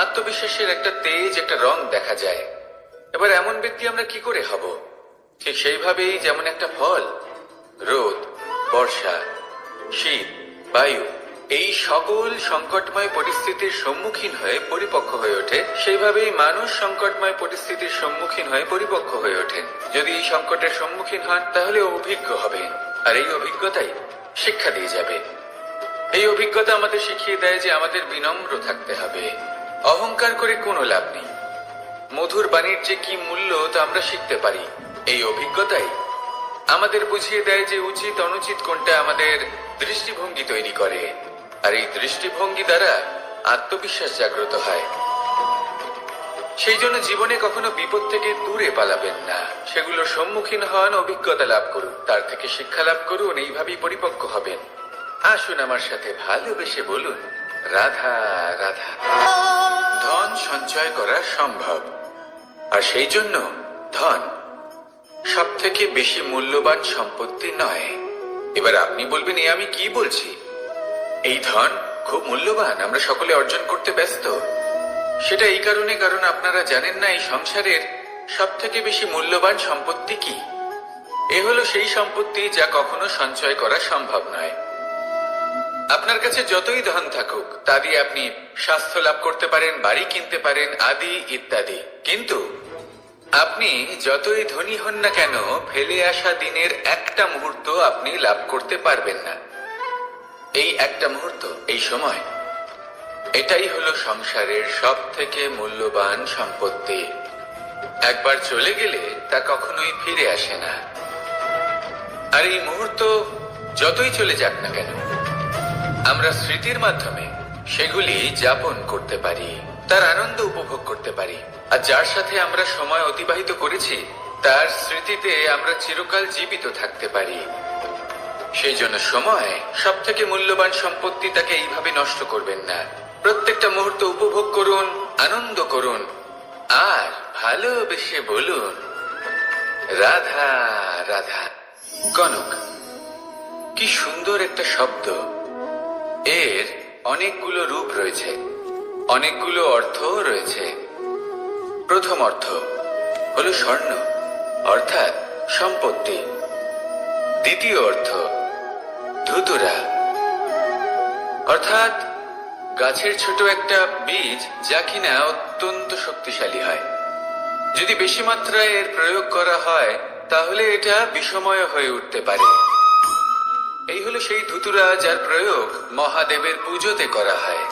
আত্মবিশ্বাসের একটা তেজ, একটা রং দেখা যায়। এবার এমন ব্যক্তি আমরা কি করে হব? ঠিক সেইভাবেই যেমন একটা ফল রোদ, বর্ষা, শীত, বায়ু এই সকল সংকটময় পরিস্থিতির সম্মুখীন হয়ে পরিপক্ক হয়ে ওঠে, সেইভাবেই মানুষ সংকটময় পরিস্থিতির সম্মুখীন হয়ে পরিপক্ক হয়ে ওঠেন। যদি এই সংকটের সম্মুখীন হন তাহলে অভিজ্ঞ হবেন, আর এই অভিজ্ঞতাই শিক্ষা দিয়ে যাবে। এই অভিজ্ঞতা আমাদের শিখিয়ে দেয় যে আমাদের বিনম্র থাকতে হবে। অহংকার করে কোনো লাভ নেই। মধুর বাণীর যে কি মূল্য তা আমরা শিখতে পারি। এই অভিজ্ঞতাই আমাদের বুঝিয়ে দেয় যে উচিত অনুচিত কোনটা, আমাদের দৃষ্টিভঙ্গি তৈরি করে, আর এই দৃষ্টিভঙ্গি দ্বারা আত্মবিশ্বাস জাগ্রত হয়। সেই জন্য জীবনে কখনো বিপদ থেকে দূরে পালাবেন না, সেগুলোর সম্মুখীন হন, অভিজ্ঞতা লাভ করুন, তার থেকে শিক্ষা লাভ করুন, এইভাবেই পরিপক্ক হবেন। আসুন আমার সাথে ভালোবেসে বলুন, রাধা রাধা। ধন সঞ্চয় করা সম্ভব, আর সেই জন্য ধন সব থেকে বেশি মূল্যবান সম্পত্তি নয়। এবার আপনি বলবেন, এ আমি কি বলছি? এই ধন খুব মূল্যবান, আমরা সকলে অর্জন করতে ব্যস্ত। সেটা এই কারণে, কারণ আপনারা জানেন না এই সংসারের সব থেকে বেশি মূল্যবান সম্পত্তি কি। এ হলো সেই সম্পত্তি যা কখনো সঞ্চয় করা সম্ভব নয়। আপনার কাছে যতই ধন থাকুক তা দিয়ে আপনি স্বাস্থ্য লাভ করতে পারেন, বাড়ি কিনতে পারেন, আদি ইত্যাদি, কিন্তু আপনি যতই ধনী হন না কেন, ফেলে আসা দিনের একটা মুহূর্ত আপনি লাভ করতে পারবেন না। এই একটা মুহূর্ত, এই সময়, এটাই হলো সংসারের সব থেকে মূল্যবান সম্পত্তি। একবার চলে গেলে তা কখনোই ফিরে আসে না। আর এই মুহূর্ত যতই চলে যাক না কেন, আমরা স্মৃতির মাধ্যমে সেগুলি যাপন করতে পারি, তার আনন্দ উপভোগ করতে পারি। আর যার সাথে আমরা সময় অতিবাহিত করেছি তার স্মৃতিতে আমরা চিরকাল জীবিত থাকতে পারি। সেই জন্য সময় সব থেকে মূল্যবান সম্পত্তি, তাকে এইভাবে নষ্ট করবেন না। প্রত্যেকটা মুহূর্ত উপভোগ করুন, আনন্দ করুন, আর ভালোবেসে বলুন, রাধা রাধা। কনক, কি সুন্দর একটা শব্দ। এর অনেকগুলো রূপ রয়েছে, অনেকগুলো অর্থ রয়েছে। প্রথম অর্থ হলো স্বর্ণ, অর্থাৎ সম্পত্তি। দ্বিতীয় অর্থ ধুতুরা, অর্থাৎ গাছের ছোট একটা বীজ, যা কিনা অত্যন্ত শক্তিশালী হয়। যদি বেশি মাত্রায় এর প্রয়োগ করা হয় তাহলে এটা বিষময় হয়ে উঠতে পারে। এই হলো সেই ধুতুরা যার প্রয়োগ মহাদেবের পুজোতে করা হয়।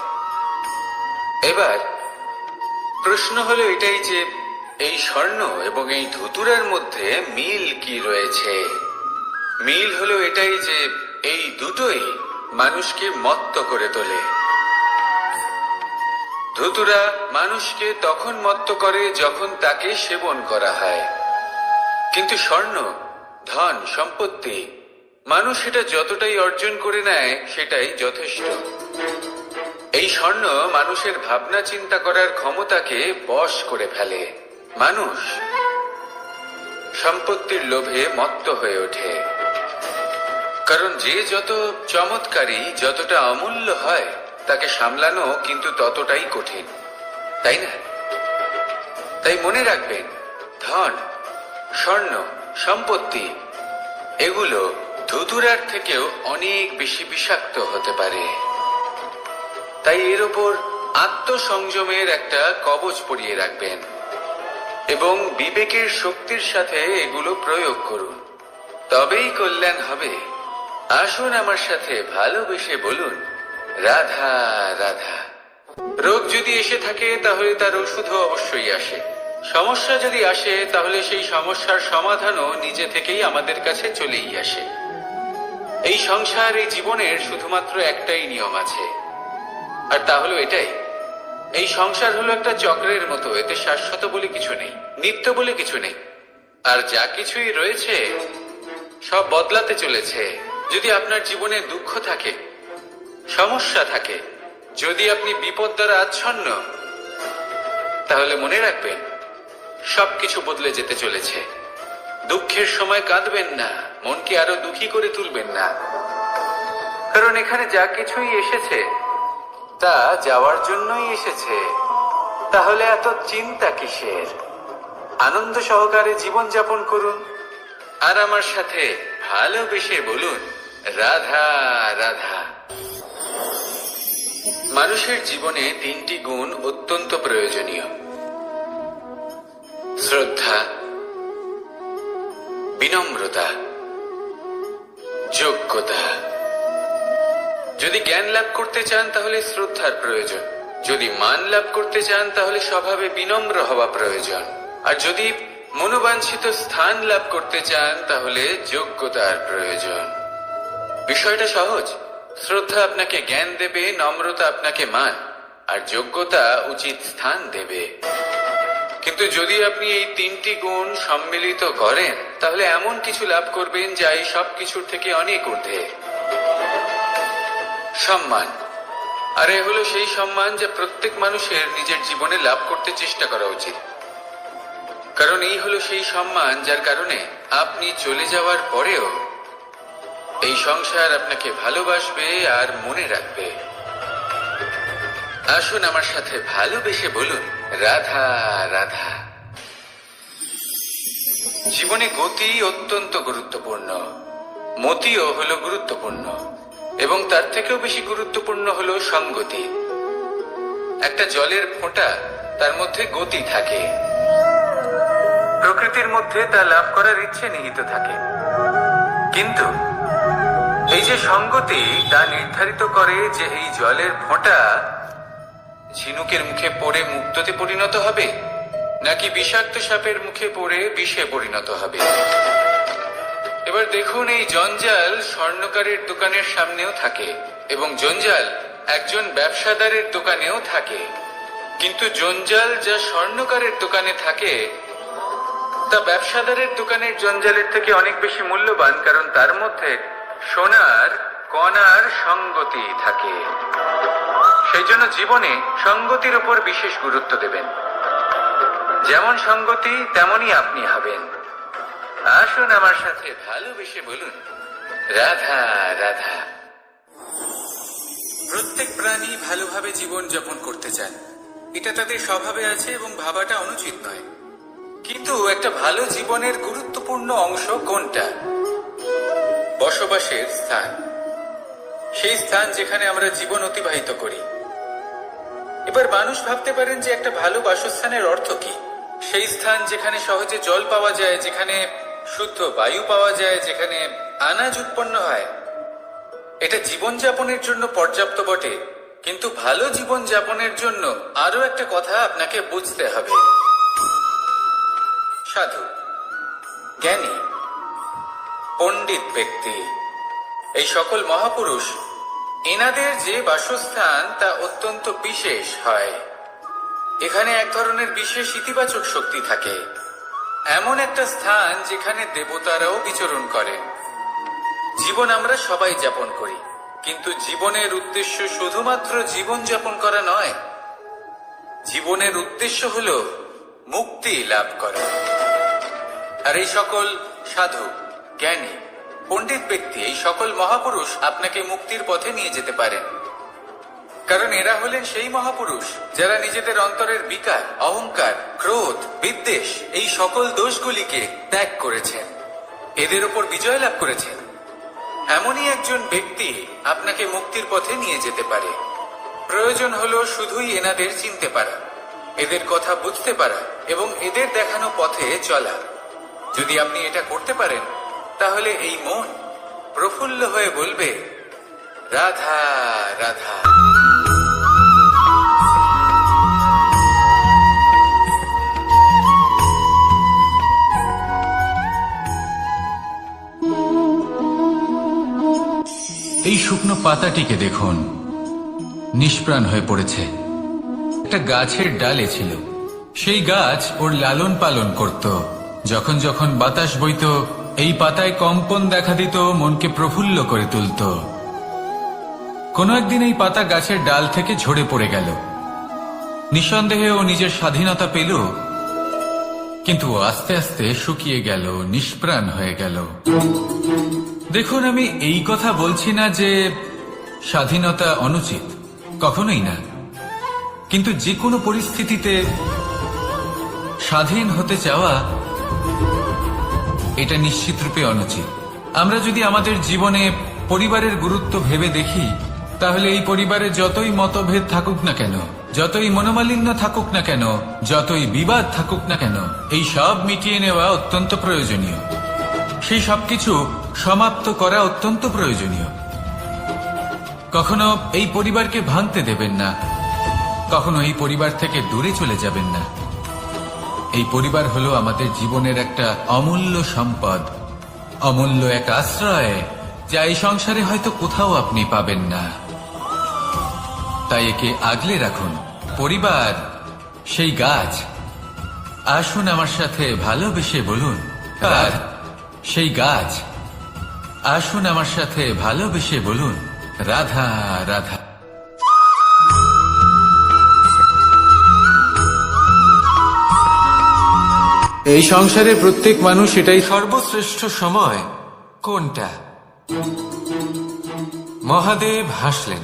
এবার প্রশ্ন হলো এটাই যে এই স্বর্ণ এবং এই ধুতুরার মধ্যে মিল কি রয়েছে। মিল হলো এটাই যে এই দুটোই মানুষকে মত্ত করে তোলে। ধুতুরা মানুষকে তখন মত্ত করে যখন তাকে সেবন করা হয়, কিন্তু স্বর্ণ, ধন, সম্পত্তি, মানুষ সেটা যতটাই অর্জন করে নেয় সেটাই যথেষ্ট। এই স্বর্ণ মানুষের ভাবনা চিন্তা করার ক্ষমতাকে বশ করে ফেলে। মানুষ সম্পত্তির লোভে মত্ত হয়ে ওঠে, কারণ যে যত চমৎকারী, যতটা অমূল্য হয় তাকে সামলানো কিন্তু ততটাই কঠিন, তাই না? তাই মনে রাখবেন, ধন, স্বর্ণ, সম্পত্তি এগুলো ধুতুরার থেকেও অনেক বেশি বিষাক্ত হতে পারে। তাই এর ওপর আত্মসংযমের একটা কবচ পরিয়ে রাখবেন এবং বিবেকের শক্তির সাথে এগুলো প্রয়োগ করুন, তবেই কল্যাণ হবে। আসুন আমার সাথে ভালোবেসে বলুন, রাধা রাধা। রোগ যদি এসে থাকে তাহলে তার ওষুধও অবশ্যই আসে। সমস্যা যদি আসে তাহলে সেই সমস্যার সমাধানও নিজে থেকেই আমাদের কাছে চলেই আসে। এই সংসার, এই জীবনের শুধুমাত্র একটাই নিয়ম আছে, আর তা হলো এটাই, এই সংসার হলো একটা চক্রের মতো। এতে শাশ্বত বলে কিছু নেই, নিত্য বলে কিছু নেই, আর যা কিছুই রয়েছে সব বদলাতে চলেছে। যদি আপনার জীবনে দুঃখ থাকে, সমস্যা থাকে, যদি আপনি বিপদ দ্বারা আচ্ছন্ন, তাহলে মনে রাখবেন সবকিছু বদলে যেতে চলেছে। দুঃখের সময় কাঁদবেন না, মনকে আরো দুঃখী করে তুলবেন না, কারণ এখানে যা কিছুই এসেছে তা যাওয়ার জন্যই এসেছে। তাহলে এত চিন্তা কিসের? আনন্দ সহকারে জীবন যাপন করুন, আর আমার সাথে ভালোবেসে বলুন, রাধা রাধা। মানুষের জীবনে তিনটি গুণ অত্যন্ত প্রয়োজনীয়: শ্রদ্ধা, বিনম্রতা, যোগ্যতা। যদি জ্ঞান লাভ করতে চান তাহলে শ্রদ্ধার প্রয়োজন, যদি মান লাভ করতে চান তাহলে স্বভাবে বিনম্র হওয়া প্রয়োজন, আর যদি মনোবাঞ্ছিত স্থান লাভ করতে চান তাহলে যোগ্যতার প্রয়োজন। বিষয়টা সহজ। শ্রদ্ধা আপনাকে জ্ঞান দেবে, নম্রতা আপনাকে মান, আর যোগ্যতা উচিত স্থান দেবে। কিন্তু যদি আপনি এই তিনটি গুণ সম্মিলিত করেন তাহলে এমন কিছু লাভ করবেন যা এই সব কিছুর থেকে অনেক ঊর্ধ্বে। সম্মান। আর এ হলো সেই সম্মান যা প্রত্যেক মানুষের নিজের জীবনে লাভ করতে চেষ্টা করা উচিত, কারণ এই হলো সেই সম্মান যার কারণে আপনি চলে যাওয়ার পরেও এই সংসার আপনাকে ভালোবাসবে আর মনে রাখবে। আসুন আমার সাথে ভালোবেসে বলুন, রাধা রাধা। জীবনে গতি অত্যন্ত গুরুত্বপূর্ণ, মতিও হলো গুরুত্বপূর্ণ, এবং তার থেকেও বেশি গুরুত্বপূর্ণ হলো সঙ্গতি। একটা জলের ফোঁটা, তার মধ্যে গতি থাকে, প্রকৃতির মধ্যে তা লাভ করার ইচ্ছে নিহিত থাকে, কিন্তু এই যে সঙ্গতি তা নির্ধারিত করে যে এই জলের ফোঁটা ঝিনুকের মুখে পড়ে মুক্ততে পরিণত হবে নাকি বিষাক্ত সাপের মুখে পড়ে বিষে পরিণত হবে। এবার দেখুন, এই জঞ্জাল স্বর্ণকারের দোকানের সামনেও থাকে এবং জঞ্জাল একজন ব্যবসাদারের দোকানেও থাকে, কিন্তু জঞ্জাল যা স্বর্ণকারের দোকানে থাকে তা ব্যবসাদারের দোকানের জঞ্জালের থেকে অনেক বেশি মূল্যবান, কারণ তার মধ্যে সোনার কণার সঙ্গতি থাকে। সেই জন্য জীবনে সঙ্গতির উপর বিশেষ গুরুত্ব দেবেন। যেমন সঙ্গতি তেমনই আপনি হবেন। আসুন আমার সাথে ভালোবেসে বলুন, রাধা রাধা। প্রত্যেক প্রাণী ভালোভাবে জীবন যাপন করতে চান, এটা তাদের স্বভাবে আছে এবং ভাবাটা অনুচিত নয়। কিন্তু একটা ভালো জীবনের গুরুত্বপূর্ণ অংশ কোনটা? বসবাসের স্থান, সেই স্থান যেখানে আমরা জীবন অতিবাহিত করি। এবার মানুষ ভাবতে পারেন যে একটা ভালো বাসস্থানের অর্থ কি? সেই স্থান যেখানে সহজে জল পাওয়া যায়, যেখানে শুদ্ধ বায়ু পাওয়া যায়, যেখানে আনাজ উৎপন্ন হয়। এটা জীবনযাপনের জন্য পর্যাপ্ত বটে, কিন্তু ভালো জীবন যাপনের জন্য আরো একটা কথা আপনাকে বুঝতে হবে। সাধু, জ্ঞানী, পণ্ডিত ব্যক্তি, এই সকল মহাপুরুষ, এনাদের যে বাসস্থান তা অত্যন্ত বিশেষ হয়। এখানে এক ধরনের বিশেষ ইতিবাচক শক্তি থাকে, এমন একটা স্থান যেখানে দেবতারাও বিচরণ করেন। জীবন আমরা সবাই যাপন করি, কিন্তু জীবনের উদ্দেশ্য শুধুমাত্র জীবন যাপন করা নয়। জীবনের উদ্দেশ্য হল মুক্তি লাভ করা। আর এই সকল সাধু, জ্ঞানী, পণ্ডিত ব্যক্তি, এই সকল মহাপুরুষ আপনাকে মুক্তির পথে নিয়ে যেতে পারেন, কারণ এরা হলেন সেই মহাপুরুষ যারা নিজেদের অন্তরের বিকার, অহংকার, ক্রোধ, বিদ্বেষ এই সকল দোষগুলিকে ত্যাগ করেছেন, এদের উপর বিজয় লাভ করেছেন। এমনই একজন ব্যক্তি আপনাকে মুক্তির পথে নিয়ে যেতে পারে। প্রয়োজন হলো শুধুই এনাদের চিনতে পারা, এদের কথা বুঝতে পারা এবং এদের দেখানো পথে চলা। যদি আপনি এটা করতে পারেন তাহলে এই মন প্রফুল্ল হয়ে বলবে, রাধা রাধা। এই শুকনো পাতাটিকে দেখুন, নিষ্প্রাণ হয়ে পড়েছে। একটা গাছের ডালে ছিল, সেই গাছ ওর লালন পালন করত। যখন যখন বাতাস বইত, এই পাতায় কম্পন দেখা দিত, মনকে প্রফুল্ল করে তুলত। কোনো একদিন এই পাতা গাছের ডাল থেকে ঝরে পড়ে গেল। নিঃসন্দেহে ও নিজের স্বাধীনতা পেল, কিন্তু আস্তে আস্তে শুকিয়ে গেল, নিষ্প্রাণ হয়ে গেল। দেখুন, আমি এই কথা বলছি না যে স্বাধীনতা অনুচিত, কখনোই না, কিন্তু যে কোনো পরিস্থিতিতে স্বাধীন হতে চাওয়া এটা নিশ্চিত রূপে অনুচিত। আমরা যদি আমাদের জীবনে পরিবারের গুরুত্ব ভেবে দেখি, তাহলে এই পরিবারে যতই মতভেদ থাকুক না কেন, যতই মনোমালিন্য থাকুক না কেন, যতই বিবাদ থাকুক না কেন, এই সব মিটিয়ে নেওয়া অত্যন্ত প্রয়োজনীয়। সেই সবকিছু সমাপ্ত করা অত্যন্ত প্রয়োজনীয়। কখনো এই পরিবারকে ভাঙতে দেবেন না, কখনো এই পরিবার থেকে দূরে চলে যাবেন না। এই পরিবার হলো আমাদের জীবনের একটা অমূল্য সম্পদ, অমূল্য এক আশ্রয়, যা এই সংসারে হয়তো কোথাও আপনি পাবেন না। তাই একে আগলে রাখুন। পরিবার সেই গাছ, আসুন আমার সাথে ভালোবেসে বলুন রাধা। সেই গাছ, আসুন আমার সাথে ভালোবেসে বলুন রাধা রাধা। এই সংসারে প্রত্যেক মানুষ এটাই সর্বশ্রেষ্ঠ সময় কোনটা? মহাদেব হাসলেন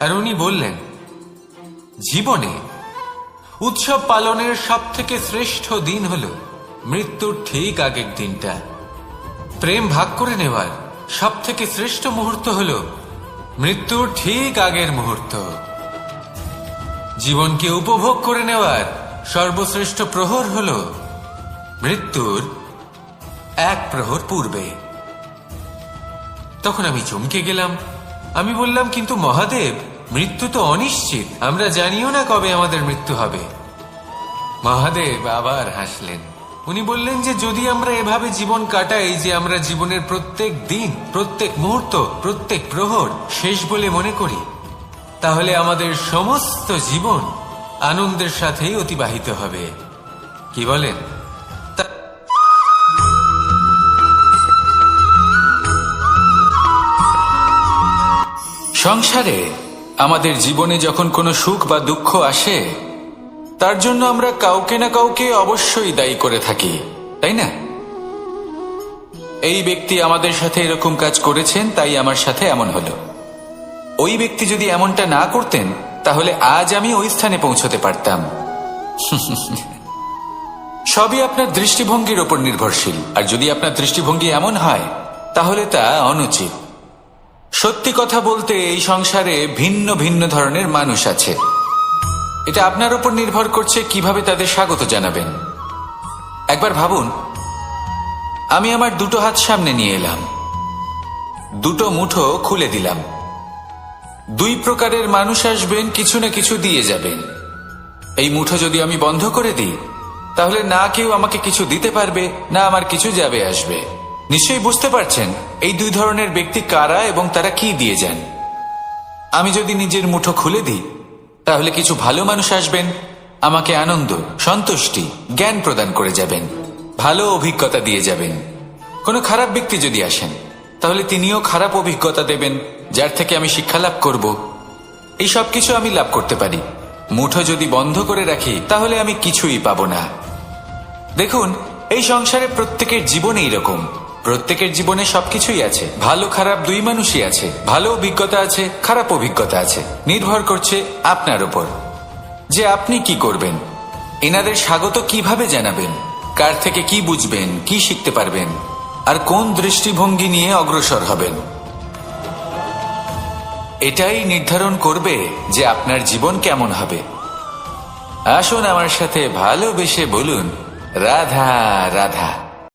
আর উনি বললেন, জীবনে উৎসব পালনের সব থেকে শ্রেষ্ঠ দিন হল মৃত্যুর ঠিক আগের দিনটা। প্রেম ভাগ করে নেওয়ার সব থেকে শ্রেষ্ঠ মুহূর্ত হল মৃত্যুর ঠিক আগের মুহূর্ত। জীবনকে উপভোগ করে নেওয়ার সর্বশ্রেষ্ঠ প্রহর হল মৃত্যুর এক প্রহর পূর্বে। তখন আমি চমকে গেলাম। আমি বললাম, কিন্তু মহাদেব, মৃত্যু তো অনিশ্চিত, আমরা জানিও না কবে আমাদের মৃত্যু হবে। মহাদেব আবার হাসলেন। উনি বললেন যে যদি আমরা এভাবে জীবন কাটাই যে আমরা জীবনের প্রত্যেক দিন, প্রত্যেক মুহূর্ত, প্রত্যেক প্রহর শেষ বলে মনে করি, তাহলে আমাদের সমস্ত জীবন আনন্দের সাথেই অতিবাহিত হবে। কি বলেন? সংসারে আমাদের জীবনে যখন কোনো সুখ বা দুঃখ আসে, তার জন্য আমরা কাউকে না কাউকে অবশ্যই দায়ী করে থাকি, তাই না? এই ব্যক্তি আমাদের সাথে এরকম কাজ করেছেন, তাই আমার সাথে এমন হলো। ওই ব্যক্তি যদি এমনটা না করতেন, তাহলে আজ আমি ওই স্থানে পৌঁছতে পারতাম। সবই আপনার দৃষ্টিভঙ্গির ওপর নির্ভরশীল, আর যদি আপনার দৃষ্টিভঙ্গি এমন হয়, তাহলে তা অনুচিত। সত্যি কথা বলতে, এই সংসারে ভিন্ন ভিন্ন ধরনের মানুষ আছে। এটা আপনার উপর নির্ভর করছে কিভাবে তাদের স্বাগত জানাবেন। একবার ভাবুন, আমি আমার দুটো হাত সামনে নিয়ে এলাম, দুটো মুঠো খুলে দিলাম। দুই প্রকারের মানুষ আসবেন, কিছু না কিছু দিয়ে যাবেন। এই মুঠো যদি আমি বন্ধ করে দিই, তাহলে না কেউ আমাকে কিছু দিতে পারবে, না আমার কিছু যাবে আসবে। নিশ্চয়ই বুঝতে পারছেন এই দুই ধরনের ব্যক্তি কারা এবং তারা কি দিয়ে যান। আমি যদি নিজের মুঠো খুলে দিই, তাহলে কিছু ভালো মানুষ আসবেন, আমাকে আনন্দ, সন্তুষ্টি, জ্ঞান প্রদান করে যাবেন, ভালো অভিজ্ঞতা দিয়ে যাবেন। কোনো খারাপ ব্যক্তি যদি আসেন, তাহলে তিনিও খারাপ অভিজ্ঞতা দেবেন, যার থেকে আমি শিক্ষা লাভ করব। এই সব কিছু আমি লাভ করতে পারি। মুঠো যদি বন্ধ করে রাখি, তাহলে আমি কিছুই পাবো না। দেখুন, এই সংসারে প্রত্যেকের জীবনে এইরকম। প্রত্যেকের জীবনে সবকিছুই আছে, ভালো খারাপ দুই মানুষই আছে, ভালো অভিজ্ঞতা আছে, খারাপ অভিজ্ঞতা আছে। নির্ভর করছে আপনার উপর যে আপনি কি করবেন, এনাদের স্বাগত কিভাবে জানাবেন, কার থেকে কি বুঝবেন, কি শিখতে পারবেন, আর কোন দৃষ্টিভঙ্গি নিয়ে অগ্রসর হবেন। এটাই নির্ধারণ করবে যে আপনার জীবন কেমন হবে। আসুন আমার সাথে ভালোবেসে বলুন রাধা রাধা।